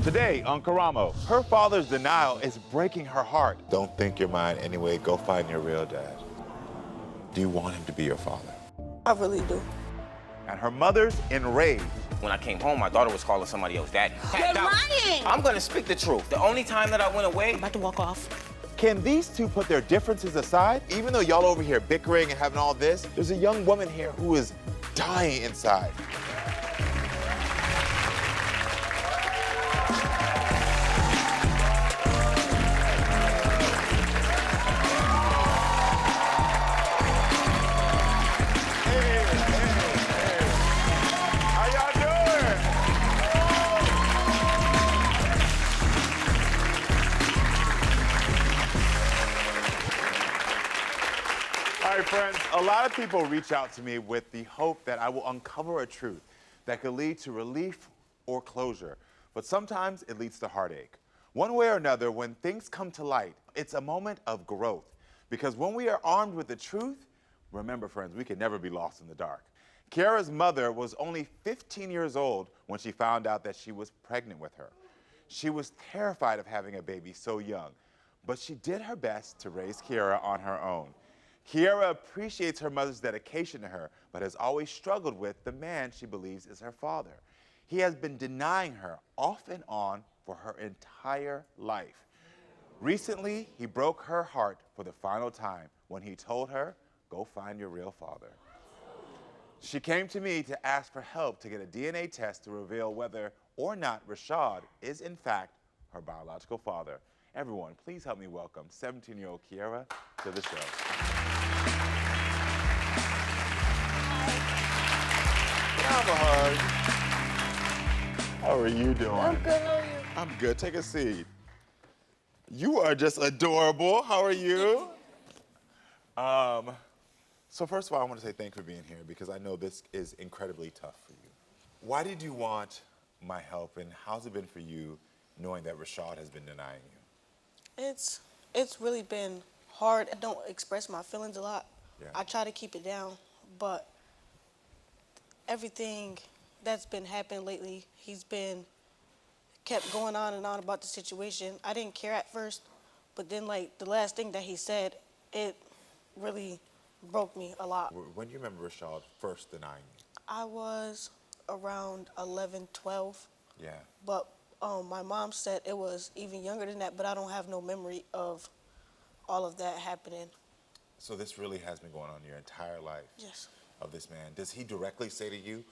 Today on Karamo, her father's denial is breaking her heart. Don't think you're mine anyway. Go find your real dad. Do you want him to be your father? I really do. And her mother's enraged. When I came home, my daughter was calling somebody else daddy. You're lying! I'm gonna speak the truth. The only time that I went away, I'm about to walk off. Can these two put their differences aside? Even though y'all over here bickering and having all this, there's a young woman here who is dying inside. How y'all doing? All right, friends, a lot of people reach out to me with the hope that I will uncover a truth that could lead to relief or closure. But sometimes it leads to heartache. One way or another, when things come to light, it's a moment of growth. Because when we are armed with the truth, remember, friends, we can never be lost in the dark. Kiera's mother was only 15 years old when she found out that she was pregnant with her. She was terrified of having a baby so young, but she did her best to raise Kiera on her own. Kiera appreciates her mother's dedication to her, but has always struggled with the man she believes is her father. He has been denying her off and on for her entire life. Recently, he broke her heart for the final time when he told her, "Go find your real father." She came to me to ask for help to get a DNA test to reveal whether or not Rashard is in fact her biological father. Everyone, please help me welcome 17-year-old Kiera to the show. Have a hug. How are you doing? I'm good, how are you? I'm good. Take a seat. You are just adorable. How are you? So first of all, I want to say thank you for being here because I know this is incredibly tough for you. Why did you want my help, and how's it been for you knowing that Rashard has been denying you? It's really been hard. I don't express my feelings a lot. Yeah. I try to keep it down, but everything that's been happening lately, he's been kept going on and on about the situation. I didn't care at first, but then like the last thing that he said, it really broke me a lot. When do you remember Rashard first denying you? I was around 11, 12, Yeah. but my mom said it was even younger than that, but I don't have no memory of all of that happening. So this really has been going on your entire life. Yes. Of this man. Does he directly say to you,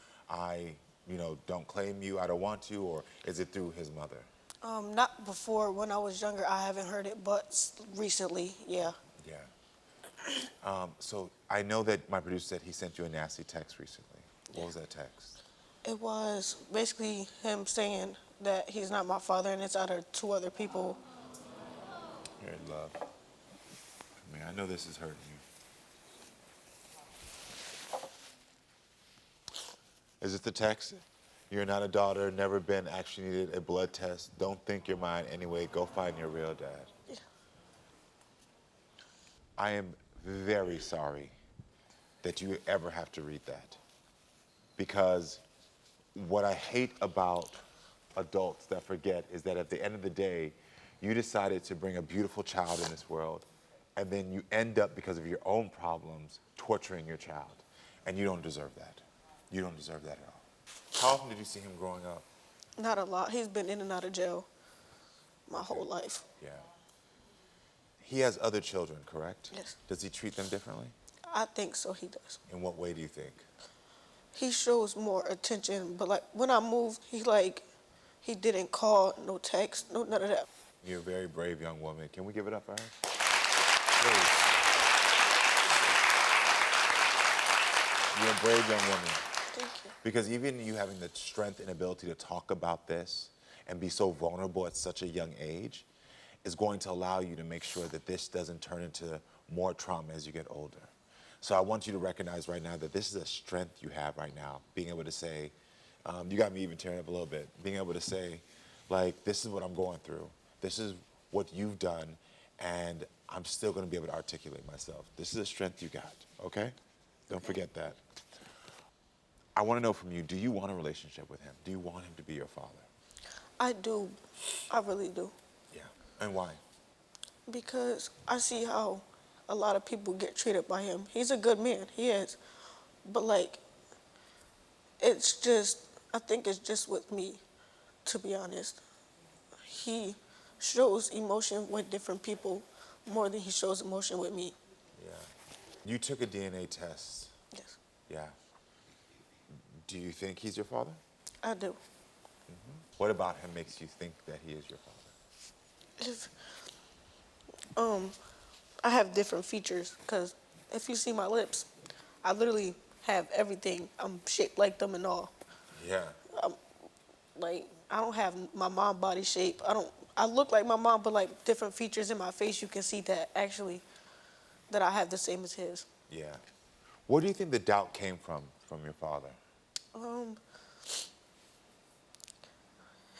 don't claim you, I don't want to, or is it through his mother? Not before. When I was younger, I haven't heard it, but recently, yeah. Yeah. So I know that my producer said he sent you a nasty text recently. What was that text? It was basically him saying that he's not my father and it's other two other people. You're in love. I mean, I know this is hurting you. Is it the text? You're not a daughter, never been, actually needed a blood test. Don't think you're mine anyway. Go find your real dad. Yeah. I am very sorry that you ever have to read that. Because what I hate about adults that forget is that at the end of the day, you decided to bring a beautiful child in this world, and then you end up, because of your own problems, torturing your child. And you don't deserve that. You don't deserve that at all. How often did you see him growing up? Not a lot. He's been in and out of jail my whole life. Yeah. He has other children, correct? Yes. Does he treat them differently? I think so, he does. In what way do you think? He shows more attention, but like when I moved, he didn't call, no text, no none of that. You're a very brave young woman. Can we give it up for her? Please. You're a brave young woman. Thank you. Because even you having the strength and ability to talk about this and be so vulnerable at such a young age is going to allow you to make sure that this doesn't turn into more trauma as you get older. So I want you to recognize right now that this is a strength you have right now, being able to say, you got me even tearing up a little bit, being able to say, like, this is what I'm going through. This is what you've done, and I'm still gonna be able to articulate myself. This is a strength you got, okay? Don't forget that. I wanna know from you, do you want a relationship with him? Do you want him to be your father? I do. I really do. Yeah. And why? Because I see how a lot of people get treated by him. He's a good man. He is. But, like, it's just, I think it's just with me, to be honest. He shows emotion with different people more than he shows emotion with me. Yeah. You took a DNA test. Yes, Yeah. Do you think he's your father? I do. What about him makes you think that he is your father? If, I have different features, because if you see my lips, I literally have everything. I'm shaped like them and all. Yeah. Like, I don't have my mom body shape. I look like my mom, but like different features in my face, you can see that actually, that I have the same as his. Yeah. Where do you think the doubt came from your father?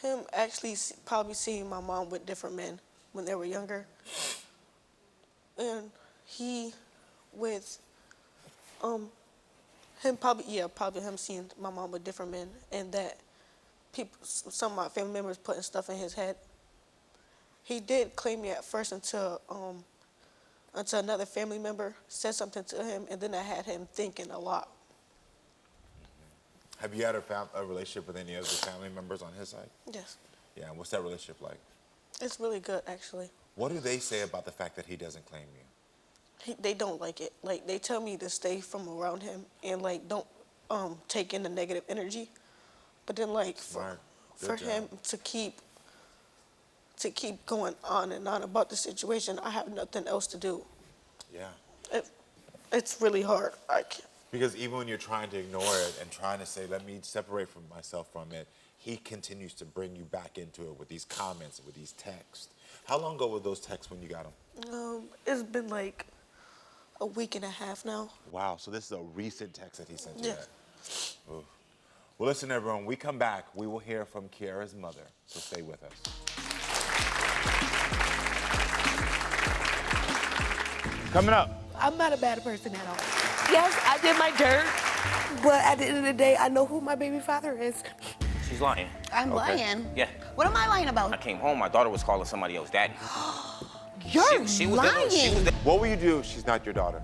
Him actually probably seeing my mom with different men when they were younger. And he with, him probably, yeah, probably him seeing my mom with different men, and that people, some of my family members putting stuff in his head. He did claim me at first until another family member said something to him, and then that had him thinking a lot. Have you had a relationship with any other family members on his side? Yes, Yeah. And what's that relationship like? it's really good actually. What do they say about the fact that he doesn't claim you? They don't like it. Like, they tell me to stay from around him and like don't take in the negative energy. But then like Smart. for Good him job. to keep going on and on about the situation, I have nothing else to do. Yeah. It's really hard. I can't. Because even when you're trying to ignore it and trying to say, let me separate from myself from it, he continues to bring you back into it with these comments, with these texts. How long ago were those texts when you got them? It's been like a week and a half now. Wow, so this is a recent text that he sent you. Yeah. That. Oof. Well, listen, everyone, when we come back, we will hear from Keyarra's mother, so stay with us. Coming up. I'm not a bad person at all. Yes, I did my dirt, but at the end of the day, I know who my baby father is. She's lying. I'm Okay. lying. Yeah. What am I lying I about? came home, my daughter was calling somebody else daddy. You're She was lying. she was What will you do if she's not your daughter?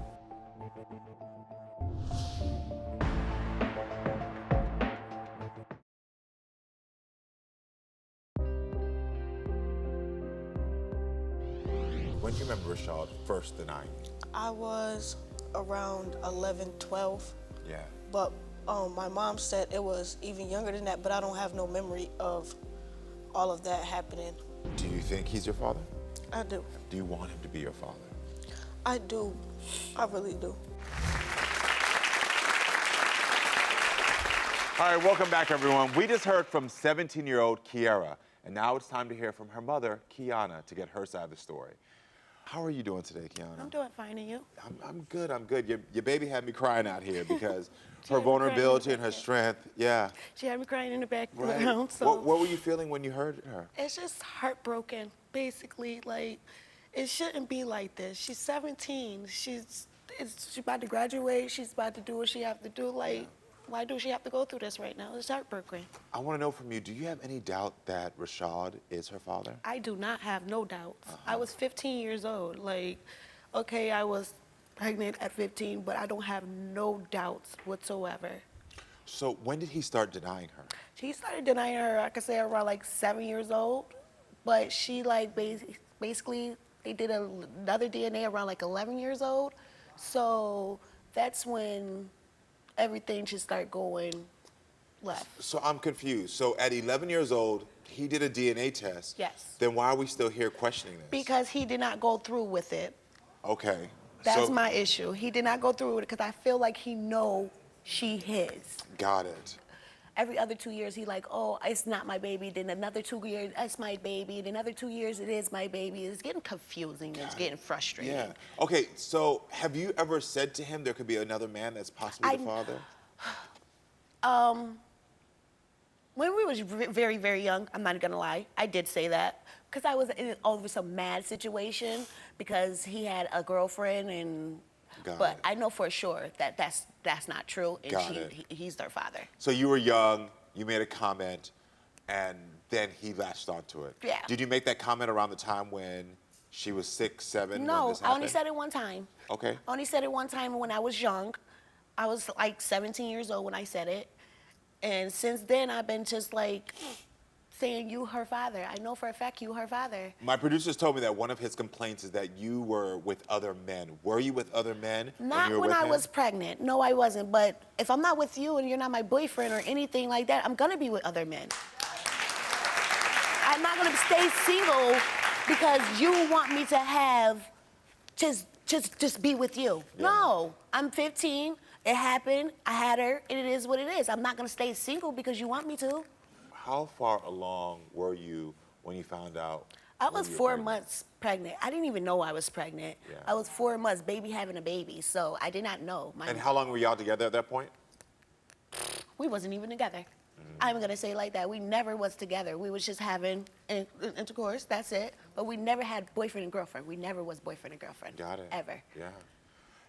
When do you remember Rashard first denying you? I was around 11, 12, Yeah. but my mom said it was even younger than that, but I don't have no memory of all of that happening. Do you think he's your father? I do. Do you want him to be your father? I do. I really do. All right, welcome back, everyone. We just heard from 17-year-old Kiera, and now it's time to hear from her mother, Keyonna, to get her side of the story. How are you doing today, Keyonna? I'm doing fine, and you? I'm good, I'm good. Your baby had me crying out here because her had me crying vulnerability in and the her back. strength, yeah. She had me crying in the Right. background, so What were you feeling when you heard her? it's just heartbroken. Basically, like, it shouldn't be like this. She's 17. She's about to graduate. She's about to do what she have to do. Like, why do she have to go through this right now? It's heartbroken. I want to know from you, do you have any doubt that Rashard is her father? I do not have no doubts. I was 15 years old. Like, okay, I was pregnant at 15, but I don't have no doubts whatsoever. So when did he start denying her? She started denying her, I could say around like 7 years old, but she like basically, they did another DNA around like 11 years old. So that's when everything should start going left. So I'm confused. So at 11 years old, he did a DNA test. Yes. Then why are we still here questioning this? Because he did not go through with it. Okay. That's so, my issue. He did not go through with it because I feel like he know she his. Got it. Every other 2 years, he like, oh, it's not my baby. Then another 2 years, it's my baby. Then another 2 years, it is my baby. It's getting confusing. It's getting frustrating. Yeah. Okay, so have you ever said to him there could be another man that's possibly the father? When we was very, very young, I'm not gonna lie, I did say that because I was in over some mad situation because he had a girlfriend and. Got But it. I know for sure that that's not true, and Got it. he's their father. So you were young, you made a comment, and then he latched onto it. Yeah. Did you make that comment around the time when she was 6, 7? when No, this I only happened? said it one time. Okay. I only said it one time when I was young. I was like 17 years old when I said it. And since then, I've been just like saying, you her father. I know for a fact you her father. My producers told me that one of his complaints is that you were with other men. Were you with other men Not when you were when with I him? was pregnant. No, I wasn't. But if I'm not with you and you're not my boyfriend or anything like that, I'm gonna be with other men. I'm not gonna stay single because you want me to have just be with you. Yeah. No, I'm 15. It happened. I had her, and it is what it is. I'm not gonna stay single because you want me to. How far along were you when you found out? I when was you were 4 pregnant? months pregnant. I didn't even know I was pregnant. Yeah. I was 4 months, baby having a baby, so I did not know. And how long were y'all together at that point? We wasn't even together. I'm gonna say it like that. We never was together. We was just having intercourse, that's it. But we never had boyfriend and girlfriend. We never was boyfriend and girlfriend. Got it. Ever. Yeah.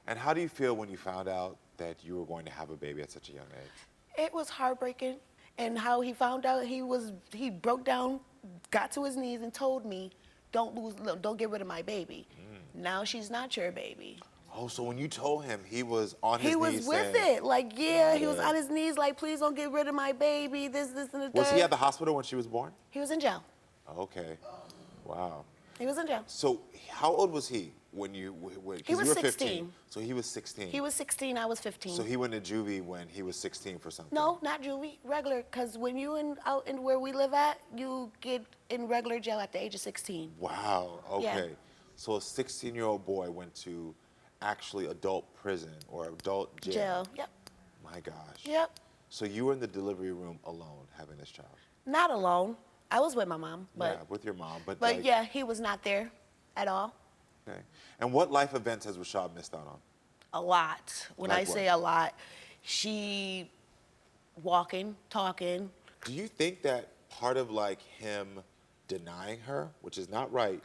And how do you feel when you found out that you were going to have a baby at such a young age? It was heartbreaking. And how he found out, he broke down, got to his knees and told me, don't get rid of my baby. Now she's not your baby. Oh, so when you told him, he was on his He knees was with saying, it. Like, yeah, he was Yeah. on his knees like, please don't get rid of my baby, this, and the third. Was he at the hospital when she was born? He was in jail. Okay. Wow. He was in jail. So how old was he when you, because He was you were 15. 16. So he was 16. He was 16, I was 15. So he went to juvie when he was 16 for something? No, not juvie, regular, because when you out in where we live at, you get in regular jail at the age of 16. Wow, okay. Yeah. So a 16-year-old boy went to actually adult prison or adult jail. Jail, yep, My gosh. yep. So you were in the delivery room alone having this child? Not alone. I was with my mom, Yeah, but with your mom. But but like, yeah, he was not there at all. Okay. And what life events has Rashard missed out on? A lot. When Like I what? say a lot, she walking, talking. Do you think that part of like him denying her, which is not right,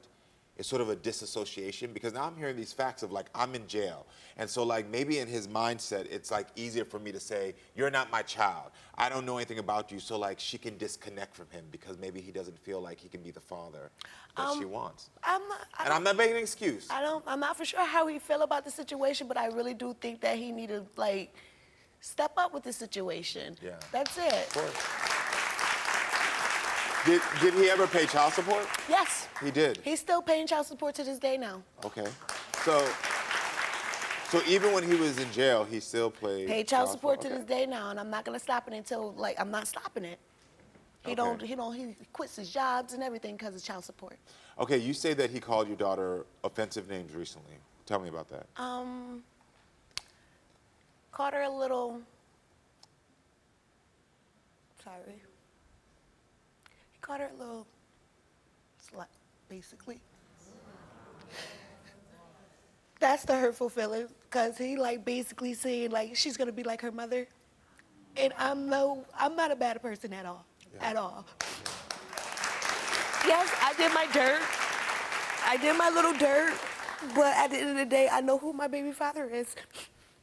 is sort of a disassociation? Because now I'm hearing these facts of like, I'm in jail. And so like maybe in his mindset, it's like easier for me to say, you're not my child. I don't know anything about you. So like she can disconnect from him because maybe he doesn't feel like he can be the father that she wants. I'm not making an excuse. I'm not for sure how he feel about the situation, but I really do think that he need to like step up with the situation. Yeah. That's it. Of course. Did he ever pay child support? Yes. He did. He's still paying child support to this day now. Okay. So even when he was in jail, he still Paid child support to Okay. this day now, and I'm not gonna stop it until like I'm not stopping it. He quits his jobs and everything because of child support. Okay, you say that he called your daughter offensive names recently. Tell me about that. Called her a little. Sorry. He called her a little slut, basically. That's the hurtful feeling, cause he like basically saying like she's gonna be like her mother, and I'm not a bad person at all, at all. Yes, I did my dirt. I did my little dirt, but at the end of the day, I know who my baby father is.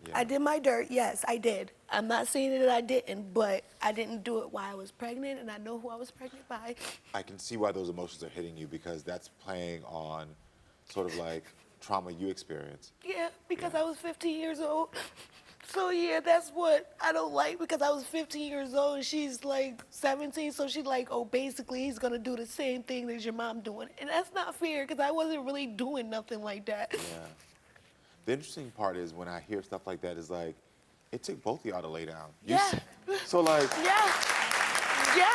Yeah. I did my dirt, yes, I did. I'm not saying that I didn't, but I didn't do it while I was pregnant, and I know who I was pregnant by. I can see why those emotions are hitting you because that's playing on sort of like trauma you experienced. Yeah, because I was 15 years old. So yeah, that's what I don't like, because I was 15 years old and she's like 17, so she's like, oh, basically he's gonna do the same thing that your mom doing. And that's not fair, because I wasn't really doing nothing like that. Yeah. The interesting part is when I hear stuff like that is like, it took both of y'all to lay down. Yeah. So like, Yeah. Yeah.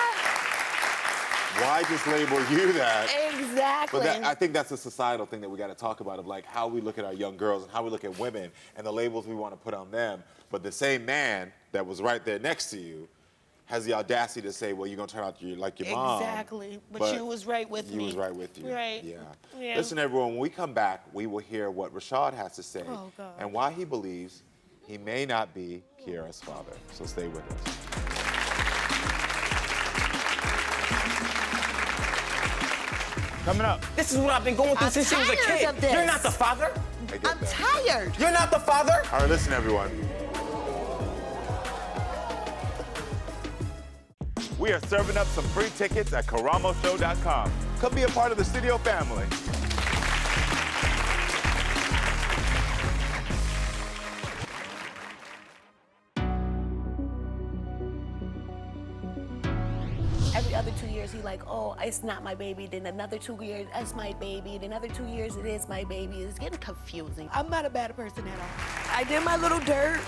why just label you that? Exactly. But I think that's a societal thing that we got to talk about of like how we look at our young girls and how we look at women and the labels we want to put on them. But the same man that was right there next to you has the audacity to say, well, you're going to turn out like your mom. Exactly. But you was right with me. You was right with you. Right. Yeah. Yeah. Listen, everyone, when we come back, we will hear what Rashard has to say Oh, God. and why he believes he may not be Kiera's father. So stay with us. Coming up. This is what I've been going through I'm since she was a tired kid. of this. You're not the father. I get I'm that. tired. You're not the father. All right, listen, everyone. we are serving up some free tickets at KaramoShow.com. Come be a part of the studio family. Every other 2 years, he like, oh, it's not my baby. Then another 2 years, it's my baby. Then another 2 years, it is my baby. It's getting confusing. I'm not a bad person at all. I did my little dirt,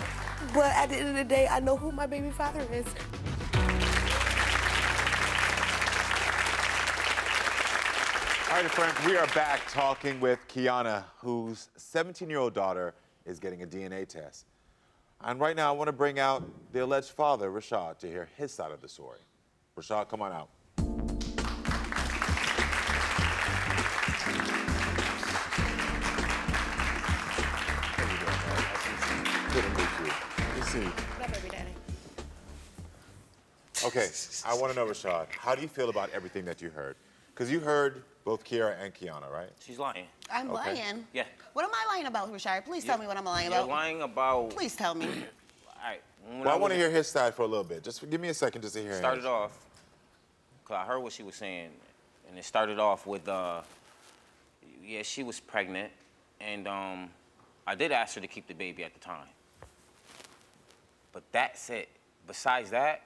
but at the end of the day, I know who my baby father is. All right, friends, we are back talking with Keyonna, whose 17-year-old daughter is getting a DNA test. And right now, I want to bring out the alleged father, Rashard, to hear his side of the story. Rashard, come on out. Good to meet you. Good to see you. My baby daddy. Okay, I want to know, Rashard, how do you feel about everything that you heard? Because you heard both Kiera and Keyonna, right? She's lying. I'm Okay. lying. Yeah. What am I lying about, Rashard? Please tell me what I'm lying You're about. lying about. Please tell me. All right. When Well, I want to was- hear his side for a little bit. Just give me a second just to hear Started his. off, cause I heard what she was saying, and it started off with, yeah, she was pregnant, and I did ask her to keep the baby at the time. But that's it. Besides that,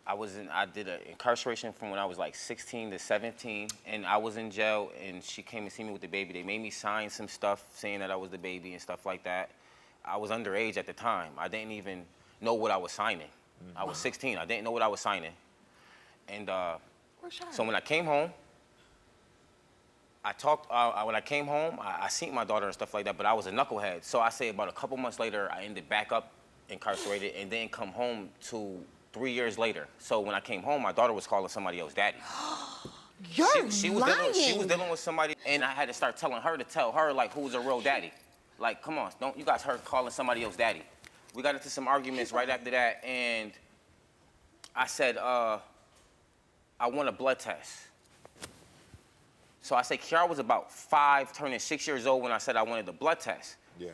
I did an incarceration from when I was like 16 to 17, and I was in jail, and she came to see me with the baby. They made me sign some stuff saying that I was the baby and stuff like that. I was underage at the time. I didn't even know what I was signing. I was 16. I didn't know what I was signing. And so when I came home, I talked, when I came home, I seen my daughter and stuff like that, but I was a knucklehead. So I say about a couple months later, I ended back up incarcerated and then come home to 3 years later. So when I came home, my daughter was calling somebody else daddy. You're She was lying. she was dealing with somebody, and I had to start telling her to tell her, like, who's a real daddy. Like, come on, don't you guys heard calling somebody else daddy. We got into some arguments right after that, and I said, I want a blood test. So I said, Kiera was about 5, turning 6 years old when I said I wanted the blood test. Yeah.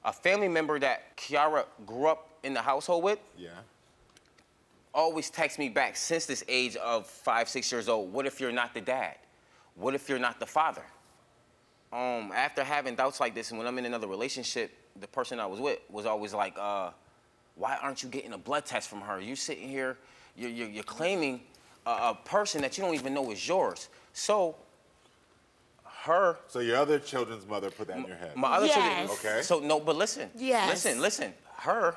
A family member that Kiera grew up in the household with Yeah. always texts me back since this age of 5, 6 years old, what if you're not the dad? What if you're not the father? After having doubts like this, and when I'm in another relationship, the person I was with was always like, why aren't you getting a blood test from her? You sitting here, you're claiming a person that you don't even know is yours. So So your other children's mother put that in your head. my other children, Yes. Okay. So no, but listen, Yes. listen. Her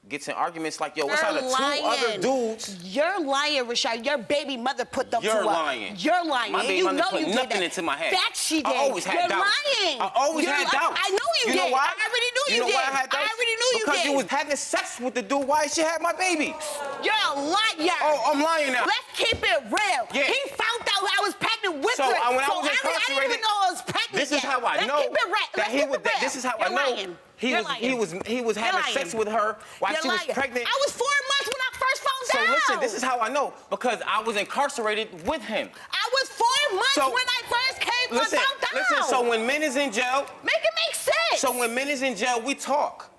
gets in arguments like, yo, what's You're out of 2 lying. other dudes? You're lying, Rashard. Your baby mother put them You're to us. lying. You're lying. My And baby you mother know put you did nothing that. into my head. That she did. I always had You're doubts. lying. I always You're had doubts. I know you did. know why? I already knew you know did. why I had doubts? I already knew you because did. you was having sex with the dude while she had my baby. You're a liar. Oh, I'm lying now. Let's keep it real. Yeah. He found out I was pregnant with So, her. when I was I didn't incarcerated, even know I was pregnant This is yet. how I Let's know keep it real. that Let's he keep was. it real. This is how You're I know lying. he You're was. lying. He was having lying. sex with her while You're she was lying. pregnant. I was 4 months when I first found So out. listen, this is how I know because I was incarcerated with him. I was 4 months So- when I first came Listen, found out. listen. So when men is in jail, Make it make sense. so when men is in jail, we talk.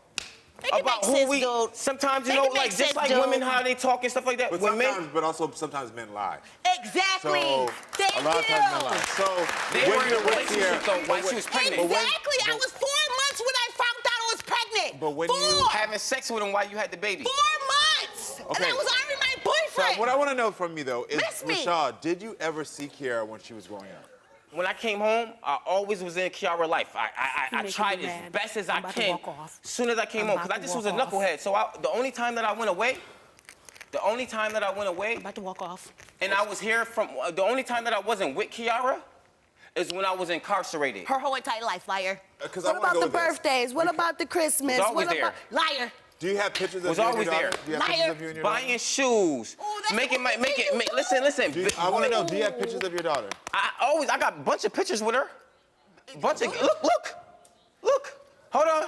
Make it About make who sense, we dude. sometimes you Make know it make like sense, just like dude. women how they talk and stuff like that. But When sometimes, men but also sometimes men lie. Exactly. So Thank a lot of times men you. lie. So they were in a you're with relationship Kiera- though while but she was when- pregnant. Exactly. I was 4 months when I found out I was pregnant. But when 4. you having sex with him while you had the baby. 4 months. And Okay. I was already my So boyfriend. what I want to know from you though is, Miss me. Rashard, did you ever see Kiera when she was growing up? When I came home, I always was in Keyarra life. I making tried me as mad. best as I'm I about to can walk off. as soon as I came I'm home, about because I to just was a walk off. knucklehead. So the only time that I went away, I'm about to walk off. and I was here from, the only time that I wasn't with Keyarra is when I was incarcerated. Her whole entire life, liar. Because What about the birthdays? What about the Christmas? Was always What there. about liar? Do you have pictures of Was you and always your daughter? there. Do you have Liar. pictures of you and your daughter? Buying shoes, Oh, that's making the only thing you do? listen. I want to know, do you have pictures of your daughter? I got a bunch of pictures with her. Look. Hold on.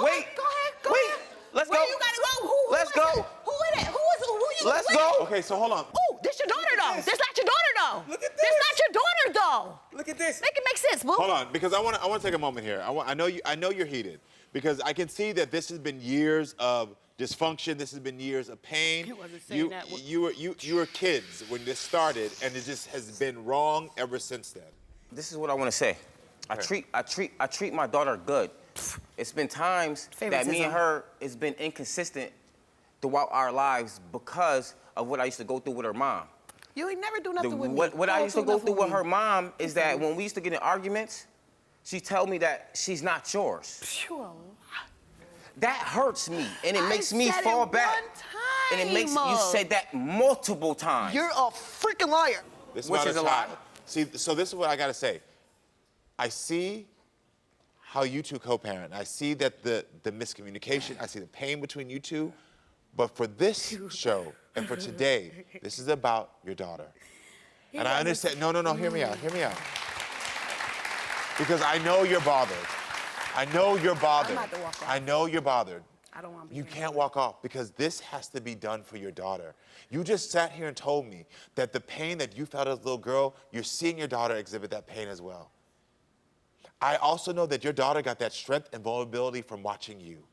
Wait. Go ahead. Wait. Let's Where go. you gotta go? Who Let's is go. it? Who is it? Who you Let's with? go. Okay, so hold on. Oh, this your daughter though. This not your daughter though. Look at This this. not your daughter though. Look at this. Make it make sense, boo. Hold on, because I want to take a moment here. I know you're heated because I can see that this has been years of dysfunction. This has been years of pain. He wasn't saying that. You were kids when this started, and it just has been wrong ever since then. This is what I want to say. I treat my daughter good. It's been times that me and her has been inconsistent throughout our lives because of what I used to go through with her mom. You ain't never do nothing with me. What I used to go through with her mom is that Mm-hmm. when we used to get in arguments, she tell me that she's not yours. Sure. That hurts me, and it makes me said fall it back. one And it makes time. you said that multiple times. You're a freaking liar. This Which about is a child. lie. See, so this is what I gotta say. I see how you two co-parent. I see that the miscommunication. I see the pain between you two. But for this show and for today, this is about your daughter. And I understand. No, hear me out. Hear me out. Because I know you're bothered. I know you're bothered. about to walk off. I know you're bothered. I don't want to be You here. can't walk off because this has to be done for your daughter. You just sat here and told me that the pain that you felt as a little girl, you're seeing your daughter exhibit that pain as well. I also know that your daughter got that strength and vulnerability from watching you.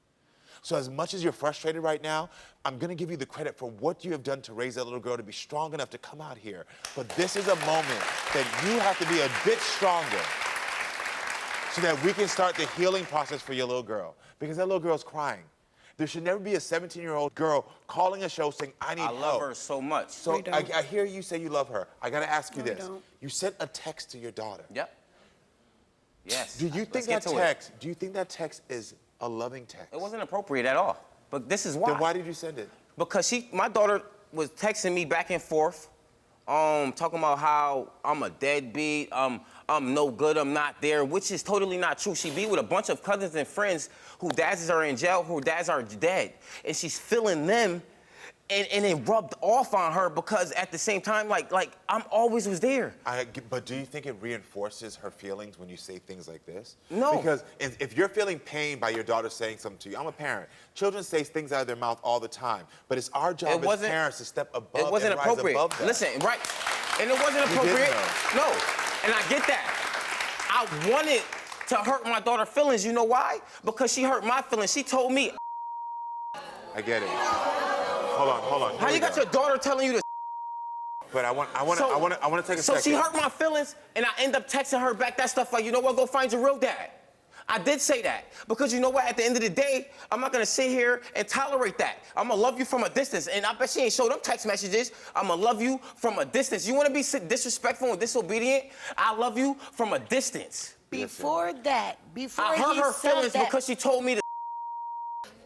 So as much as you're frustrated right now, I'm gonna give you the credit for what you have done to raise that little girl to be strong enough to come out here. But this is a moment that you have to be a bit stronger so that we can start the healing process for your little girl. Because that little girl's crying. There should never be a 17-year-old girl calling a show saying, I need I help. love her so much. So I hear you say you love her. I gotta ask you No, you this. don't. You sent a text to your daughter. Yep. Yes. Do you think that text is a loving text? It wasn't appropriate at all. But this is why. Then why did you send it? Because my daughter was texting me back and forth, talking about how I'm a deadbeat, I'm no good, I'm not there, which is totally not true. She be with a bunch of cousins and friends who dads are in jail, who dads are dead. And she's feeling them, and it rubbed off on her because at the same time, like I'm always was there. But do you think it reinforces her feelings when you say things like this? No. Because if you're feeling pain by your daughter saying something to you, I'm a parent. Children say things out of their mouth all the time. But it's our job as parents to step above It wasn't and rise appropriate. above that. Listen, right? And it wasn't appropriate. No. And I get that. I wanted to hurt my daughter's feelings. You know why? Because she hurt my feelings. She told me. I get it. Hold on. How you got your daughter telling you to? But I want to take a So second. she hurt my feelings, and I end up texting her back that stuff like, you know what? Go find your real dad. I did say that because you know what? At the end of the day, I'm not gonna sit here and tolerate that. I'm gonna love you from a distance, and I bet she ain't showed them text messages. I'm gonna love you from a distance. You wanna be disrespectful and disobedient? I love you from a distance. Before that, before I hurt he her said feelings that, because she told me to.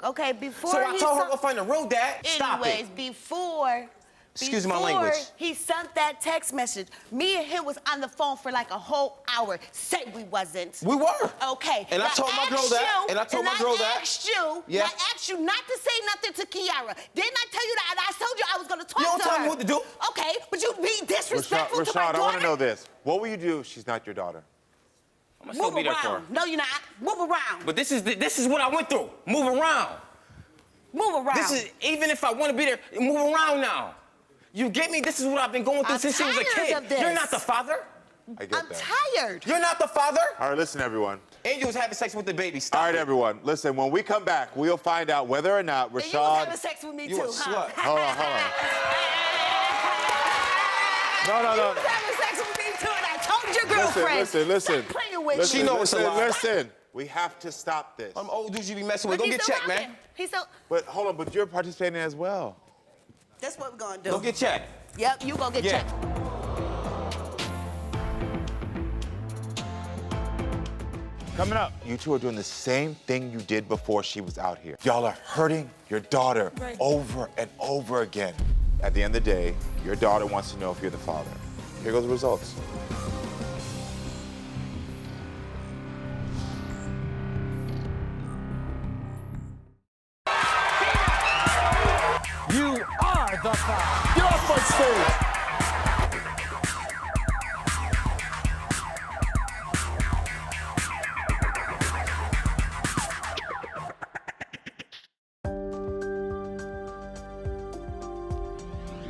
okay, before So I he told her sent- to go find the real dad. Stop Anyways, it. before Excuse my language. he sent that text message, me and him was on the phone for like a whole hour. Say we wasn't. We were. Okay. And I told my girl that. And I told my girl that. I asked you. Yeah. I asked you not to say nothing to Kiara. Didn't I tell you that? And I told you I was gonna talk You don't to tell her. me what to do. Okay, but you be disrespectful to my Rashard, daughter. I want to know this. What will you do if she's not your daughter? I'm gonna still Move be there for her. around. No, you're not. Move around. But this is what I went through. Move around. Move around. This is even if I want to be there, move around now. You get me? This is what I've been going through I'm since she was a tired kid. of this. You're not the father. I get I'm that. tired. You're not the father. All right, listen, everyone. And you was having sex with the baby. Stop All right, it. everyone. Listen, when we come back, we'll find out whether or not And you was Rashard. having sex with me You too, a huh? slut. Hold on. No. You was having sex with me too, and I told your girlfriend. Listen. Stop playing with She me. know it's a lie. Listen. We have to stop this. Them old dudes you be messing with. But Go he's get still checked, rocking. man. He's still. But hold on, but you're participating as well. That's what we're gonna do. Go get checked. Yep, you gonna get Yeah. checked. Coming up, you two are doing the same thing you did before she was out here. Y'all are hurting your daughter over and over again. At the end of the day, your daughter wants to know if you're the father. Here goes the results. You are the father. Get off my stage.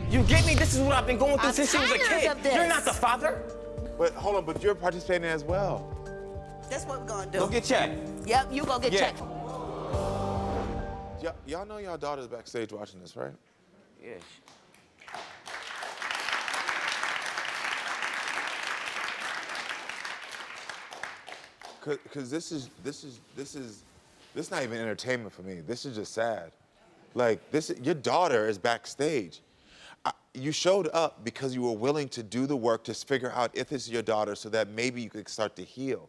You get me? This is what I've been going through I'm since she was a tired kid. of this. You're not the father. But hold on, but you're participating as well. That's what we're gonna do. Go get checked. Yep, you gonna get Yeah. checked. Y'all know y'all daughter's backstage watching this, right? Yeah. Cause this is not even entertainment for me. This is just sad. Like your daughter is backstage. You showed up because you were willing to do the work to figure out if this is your daughter so that maybe you could start to heal.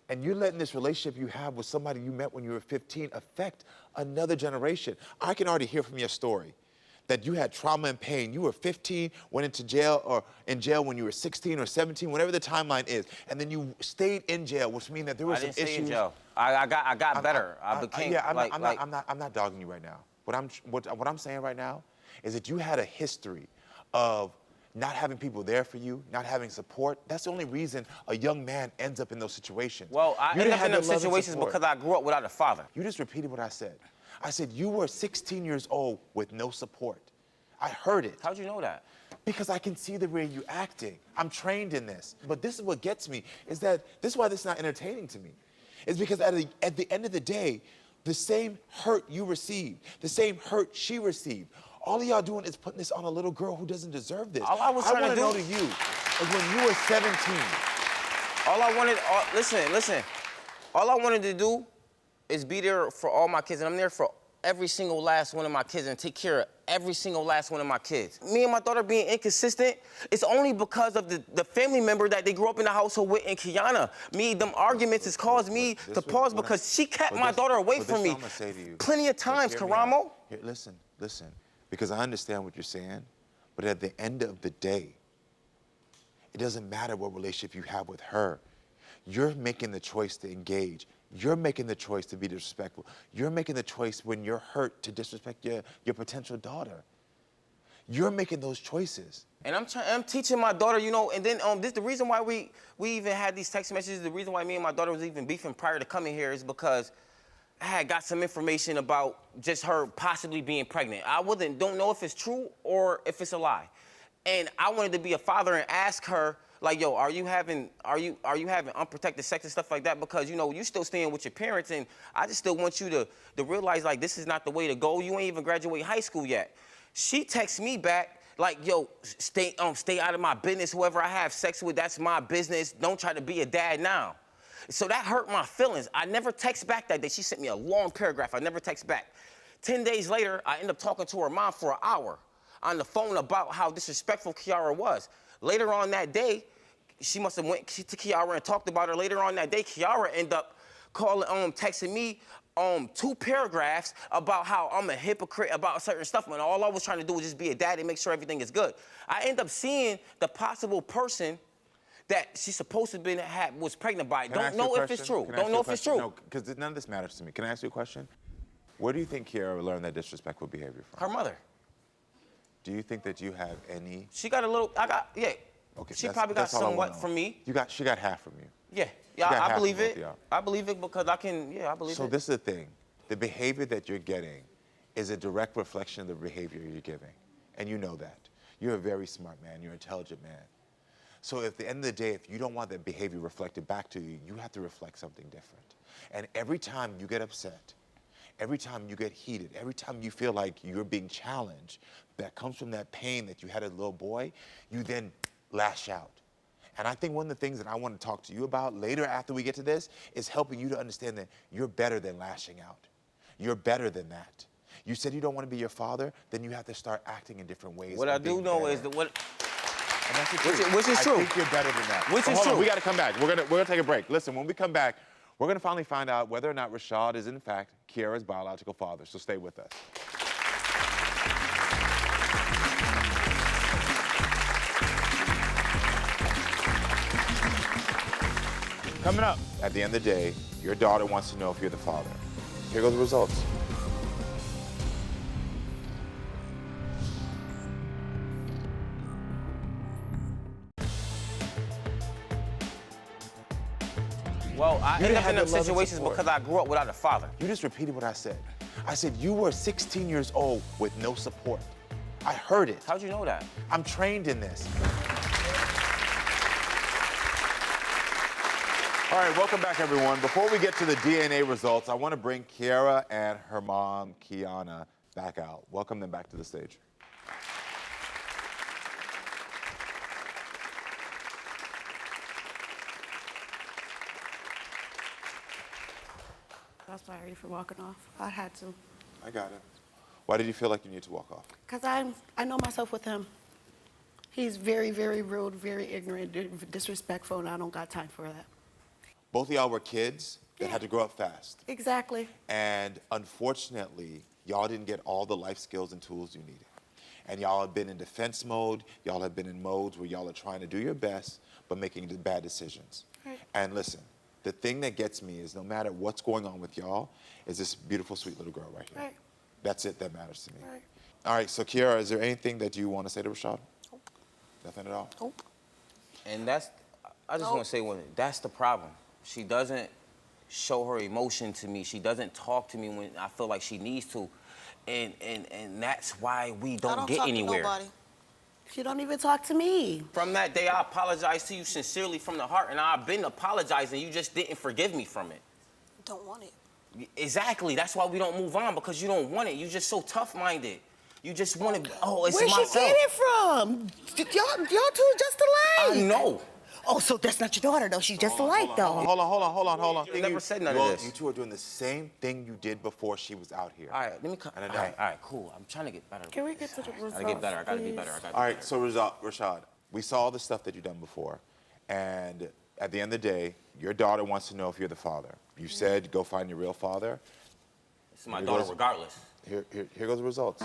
And you're letting this relationship you have with somebody you met when you were 15 affect another generation. I can already hear from your story that you had trauma and pain. You were 15, went into jail or in jail when you were 16 or 17, whatever the timeline is, and then you stayed in jail, which means that there were some I didn't stay issues. in jail. I got better. I became I'm not dogging you right now. What I'm saying right now is that you had a history of not having people there for you, not having support. That's the only reason a young man ends up in those situations. Well, I You ended didn't up have in those the love and situations support. because I grew up without a father. You just repeated what I said. I said you were 16 years old with no support. I heard it. How'd you know that? Because I can see the way you're acting. I'm trained in this. But this is what gets me, is that this is why this is not entertaining to me. It's because at the end of the day, the same hurt you received, the same hurt she received, all of y'all doing is putting this on a little girl who doesn't deserve this. All I was trying to do- know to you is when you were 17. Listen. All I wanted to do is be there for all my kids, and I'm there for every single last one of my kids and take care of every single last one of my kids. Me and my daughter being inconsistent, it's only because of the family member that they grew up in the household with in Keyonna. Them arguments has caused me to pause because she kept my daughter away from me. I'm gonna say to you, Plenty of times, hear me out. Karamo. Here, listen, because I understand what you're saying, but at the end of the day, it doesn't matter what relationship you have with her. You're making the choice to engage. You're making the choice to be disrespectful. You're making the choice when you're hurt to disrespect your potential daughter. You're making those choices. And I'm teaching my daughter, and then this the reason why we even had these text messages, the reason why me and my daughter was even beefing prior to coming here is because I had got some information about just her possibly being pregnant. I don't know if it's true or if it's a lie. And I wanted to be a father and ask her, like, yo, are you having unprotected sex and stuff like that? Because, you still staying with your parents, and I just still want you to realize, like, this is not the way to go. You ain't even graduate high school yet. She texts me back, like, yo, stay out of my business. Whoever I have sex with, that's my business. Don't try to be a dad now. So that hurt my feelings. I never text back that day. She sent me a long paragraph. I never text back. 10 days later, I end up talking to her mom for an hour on the phone about how disrespectful Keyarra was. Later on that day, she must have went to Keyarra and talked about her. Later on that day, Keyarra ended up texting me 2 paragraphs about how I'm a hypocrite about certain stuff, when all I was trying to do was just be a dad and make sure everything is good. I end up seeing the possible person that she's supposed to was pregnant by. Don't know if it's true. Don't know if it's true. No, because none of this matters to me. Can I ask you a question? Where do you think Kiera learned that disrespectful behavior from? Her mother. Do you think that you have any? She got a little. Okay, she probably got that's all I wanna somewhat know. from me. She got half from you. Yeah, got half I believe from both it. of y'all. I believe it because I can. Yeah, I believe it. So this is the thing. The behavior that you're getting is a direct reflection of the behavior you're giving, and you know that. You're a very smart man. You're an intelligent man. So at the end of the day, if you don't want that behavior reflected back to you, you have to reflect something different. And every time you get upset, every time you get heated, every time you feel like you're being challenged, that comes from that pain that you had as a little boy, you then lash out. And I think one of the things that I want to talk to you about later after we get to this is helping you to understand that you're better than lashing out. You're better than that. You said you don't want to be your father, then you have to start acting in different ways. What I do know is that And that's the truth. Which is true. I think you're better than that. Which So is hold on, true. we got to come back. We're gonna take a break. Listen, when we come back, we're gonna finally find out whether or not Rashard is in fact Kiera's biological father. So stay with us. Coming up, at the end of the day, your daughter wants to know if you're the father. Here go the results. Well, I You ended didn't up have in them the love and situations support. because I grew up without a father. You just repeated what I said. I said you were 16 years old with no support. I heard it. How'd you know that? I'm trained in this. All right, welcome back, everyone. Before we get to the DNA results, I want to bring Kiera and her mom, Keyonna, back out. Welcome them back to the stage. I'm sorry for walking off. I had to. I got it. Why did you feel like you need to walk off? Because I know myself with him. He's very, very rude, very ignorant, disrespectful, and I don't got time for that. Both of y'all were kids that had to grow up fast. Exactly. And unfortunately, y'all didn't get all the life skills and tools you needed. And y'all have been in defense mode. Y'all have been in modes where y'all are trying to do your best, but making bad decisions. Right. And listen, the thing that gets me is no matter what's going on with y'all, is this beautiful, sweet little girl right here. Right. That's it that matters to me. Right. All right, so Kiera, is there anything that you want to say to Rashard? Nope. Nothing at all? Nope. And I just want to say one thing. That's the problem. She doesn't show her emotion to me. She doesn't talk to me when I feel like she needs to. And that's why we I don't don't get talk anywhere. to nobody. She don't even talk to me. From that day, I apologized to you sincerely from the heart, and I've been apologizing. You just didn't forgive me from it. Don't want it. Exactly. That's why we don't move on, because you don't want it. You're just so tough-minded. You just want to, oh, it's Where'd myself. she get it from? Y'all two just alike. I know. Oh, so that's not your daughter, though. She's just alike, though. Hold on. You never said none of this. You two are doing the same thing you did before she was out here. All right, let me come. And I All know. right, cool. I'm trying to get better. Can we get to the results? I gotta get better. I gotta be please? better. I gotta be All right, better. so Rashard, we saw the stuff that you've done before, and at the end of the day, your daughter wants to know if you're the father. You said go find your real father. This is my Here daughter, goes- regardless. Here goes the results.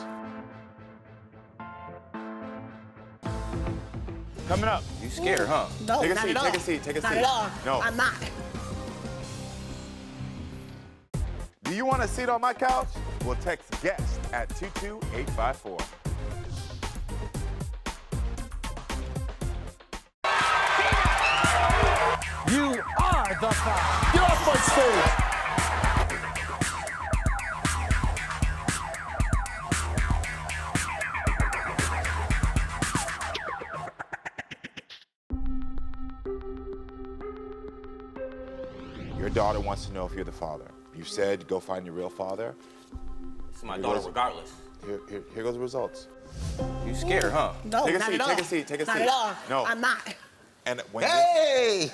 Coming up. You scared, huh? No, Take a not seat, at all. take a seat, take a Not seat. at all. No. I'm not. Do you want a seat on my couch? Well, text guest at 22854. You are the father. Get off my stage. Your daughter wants to know if you're the father. You said go find your real father. This is my Here daughter, goes- regardless. Here goes the results. You scared, huh? No, Take a not seat, at all. take a seat, take a Not seat. at all. No. I'm not. And when Hey!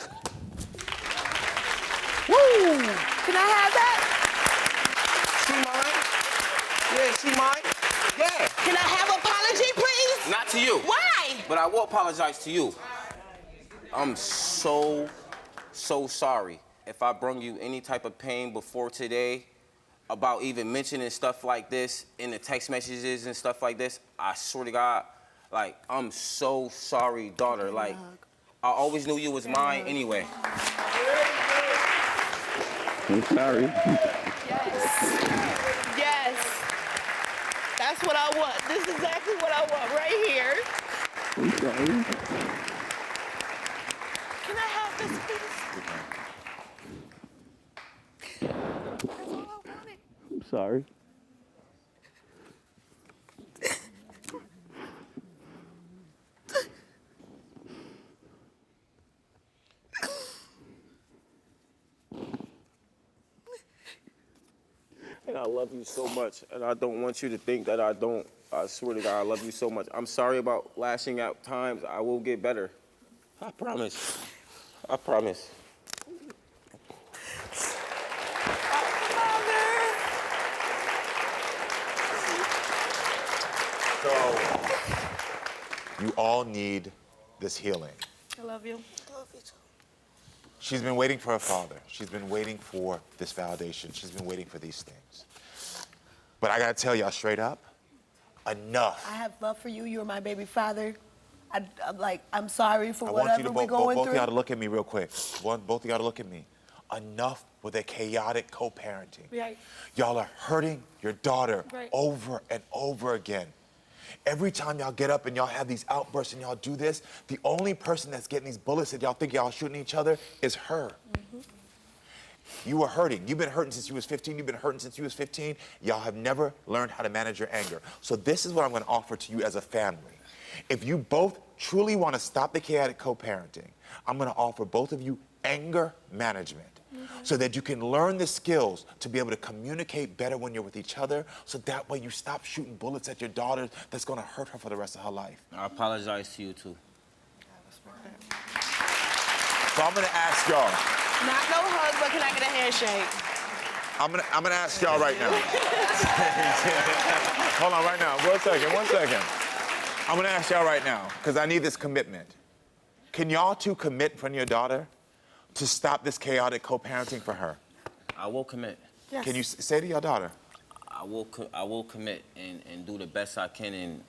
Woo! Can I have that? She mine? Yeah, she mine? Yeah. Can I have apology, please? Not to you. Why? But I will apologize to you. I'm so sorry if I brought you any type of pain before today about even mentioning stuff like this in the text messages and stuff like this. I swear to God, like, I'm so sorry, daughter. Like, I always knew you was mine anyway. I'm sorry. Yes. That's what I want. This is exactly what I want right here. I'm sorry. Can I have this, please? That's all I wanted. I'm sorry. And I love you so much, and I don't want you to think that I don't. I swear to God, I love you so much. I'm sorry about lashing out times. I will get better. I promise. I promise. So, you all need this healing. I love you. Love you too. She's been waiting for her father. She's been waiting for this validation. She's been waiting for these things. But I gotta tell y'all straight up, enough. I have love for you. You're my baby father. I'm sorry for I want you whatever to we're going both of through. y'all to look at me real quick. Both of y'all to look at me. Enough with the chaotic co-parenting. Right. Y'all are hurting your daughter Right. over and over again. Every time y'all get up and y'all have these outbursts and y'all do this, the only person that's getting these bullets that y'all think y'all shooting each other is her. You were hurting. You've been hurting since you was 15. You've been hurting since you was 15. Y'all have never learned how to manage your anger. So this is what I'm going to offer to you as a family. If you both truly want to stop the chaotic co-parenting, I'm going to offer both of you anger management so that you can learn the skills to be able to communicate better when you're with each other, so that way you stop shooting bullets at your daughter that's gonna hurt her for the rest of her life. I apologize to you too. So I'm gonna ask y'all, Not no hug, but can I get a handshake? I'm gonna ask y'all right now. Hold on right now, 1 second. I'm gonna ask y'all right now, because I need this commitment. Can y'all two commit in front of your daughter to stop this chaotic co-parenting for her? I will commit. Yes. Can you say to your daughter? I will commit and do the best I can and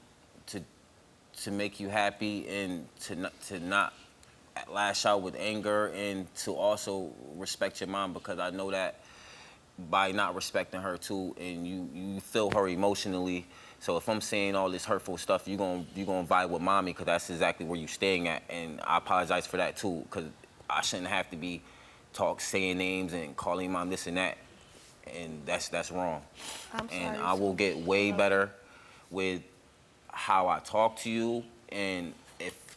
to make you happy and to not lash out with anger, and to also respect your mom, because I know that by not respecting her too, and you feel her emotionally. So if I'm saying all this hurtful stuff, you're gonna vibe with mommy, because that's exactly where you're staying at. And I apologize for that too, because I shouldn't have to be saying names and calling mom this and that, and that's wrong. I'm sorry. And I will get way better with how I talk to you, and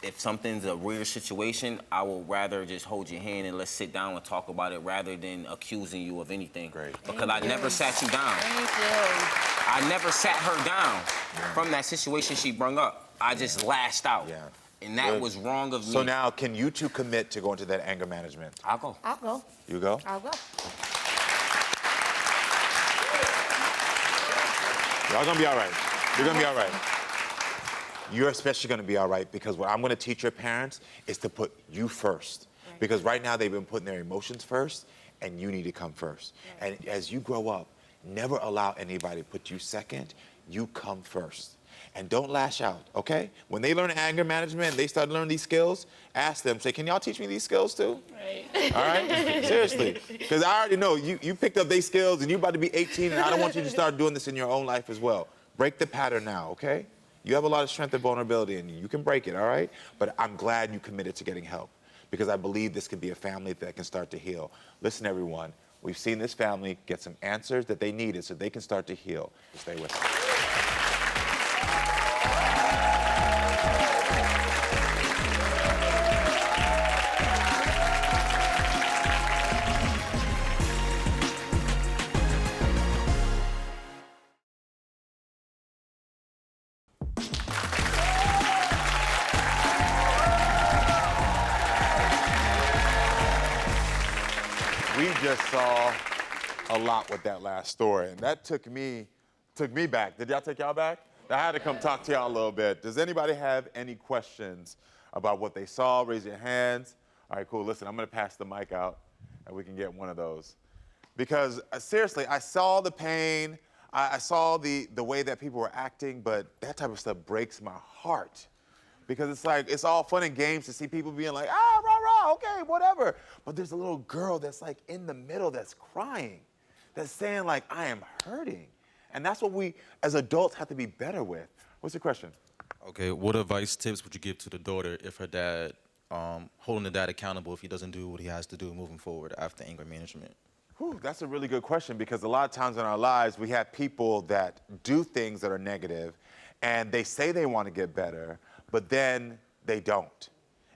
if something's a weird situation, I will rather just hold your hand and let's sit down and talk about it, rather than accusing you of anything. Great. Because I never sat you down. Thank you. I never sat her down from that situation she brung up. I just lashed out. Yeah. And that Good. was wrong of me. So now, can you two commit to go into that anger management? I'll go. I'll go. You go? I'll go. Y'all gonna be all right. You're gonna be all right. You're especially gonna be all right, because what I'm gonna teach your parents is to put you first. Right. Because right now they've been putting their emotions first, and you need to come first. Right. And as you grow up, never allow anybody to put you second. You come first. And don't lash out, okay? When they learn anger management, they start learning these skills, ask them, say, can y'all teach me these skills too? Right. All right? Seriously. Because I already know you picked up these skills and you're about to be 18, and I don't want you to start doing this in your own life as well. Break the pattern now, okay? You have a lot of strength and vulnerability in you. You can break it, all right? But I'm glad you committed to getting help, because I believe this could be a family that can start to heal. Listen, everyone, we've seen this family get some answers that they needed so they can start to heal. Stay with us. We just saw a lot with that last story, and that took me back. Did y'all take y'all back? I had to come talk to y'all a little bit. Does anybody have any questions about what they saw? Raise your hands. All right, cool. Listen, I'm gonna pass the mic out, and we can get one of those. Because seriously, I saw the pain, I saw the way that people were acting, but that type of stuff breaks my heart. Because it's like, it's all fun and games to see people being like, ah, rah, rah, okay, whatever. But there's a little girl that's like in the middle that's crying, that's saying like, I am hurting. And that's what we, as adults, have to be better with. What's the question? Okay, what advice, tips would you give to the daughter if her dad, holding the dad accountable if he doesn't do what he has to do moving forward after anger management? Whew, that's a really good question, because a lot of times in our lives, we have people that do things that are negative, and they say they want to get better, but then they don't.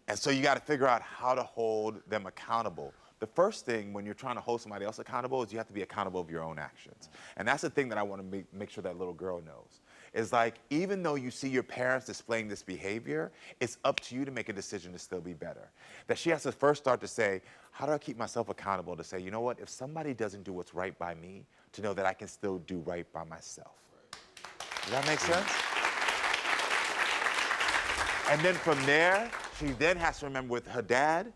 And so you got to figure out how to hold them accountable. The first thing when you're trying to hold somebody else accountable is you have to be accountable of your own actions. And that's the thing that I want to make sure that little girl knows. Is like, even though you see your parents displaying this behavior, it's up to you to make a decision to still be better. That she has to first start to say, how do I keep myself accountable to say, you know what, if somebody doesn't do what's right by me, to know that I can still do right by myself. Does that make sense? And then from there, she then has to remember with her dad,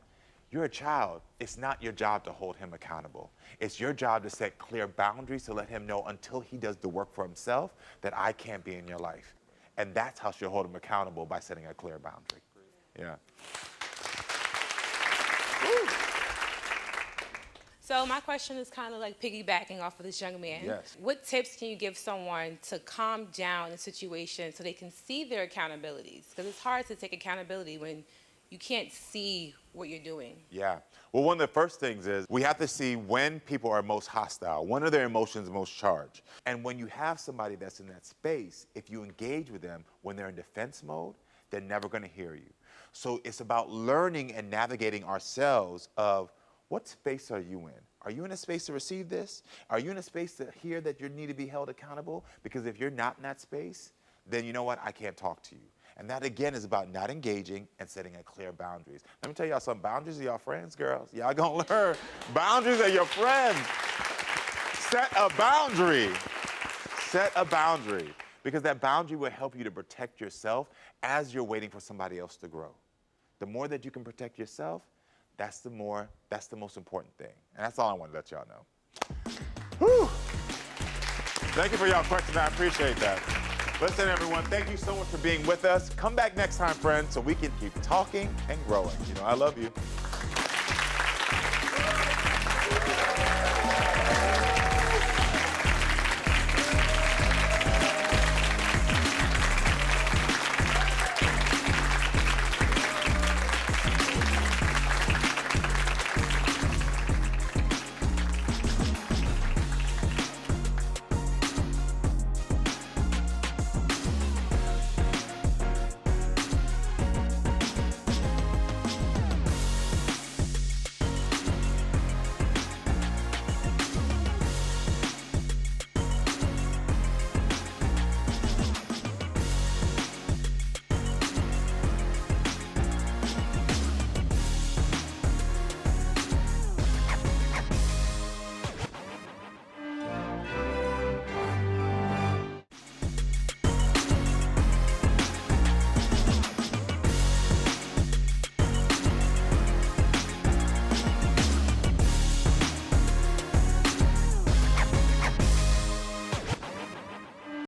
you're a child. It's not your job to hold him accountable. It's your job to set clear boundaries to let him know until he does the work for himself that I can't be in your life. And that's how she'll hold him accountable, by setting a clear boundary. Yeah. So my question is kind of like piggybacking off of this young man. Yes. What tips can you give someone to calm down a situation so they can see their accountabilities? Because it's hard to take accountability when you can't see what you're doing. Yeah. Well, one of the first things is we have to see when people are most hostile. When are their emotions most charged? And when you have somebody that's in that space, if you engage with them when they're in defense mode, they're never going to hear you. So it's about learning and navigating ourselves of what space are you in? Are you in a space to receive this? Are you in a space to hear that you need to be held accountable? Because if you're not in that space, then you know what? I can't talk to you. And that, again, is about not engaging and setting a clear boundaries. Let me tell y'all something. Boundaries are your friends, girls. Y'all gonna learn. Boundaries are your friends. Set a boundary. Set a boundary. Because that boundary will help you to protect yourself as you're waiting for somebody else to grow. The more that you can protect yourself, that's the most important thing. And that's all I want to let y'all know. Whew. Thank you for y'all questions. I appreciate that. Listen, everyone, thank you so much for being with us. Come back next time, friends, so we can keep talking and growing. You know, I love you.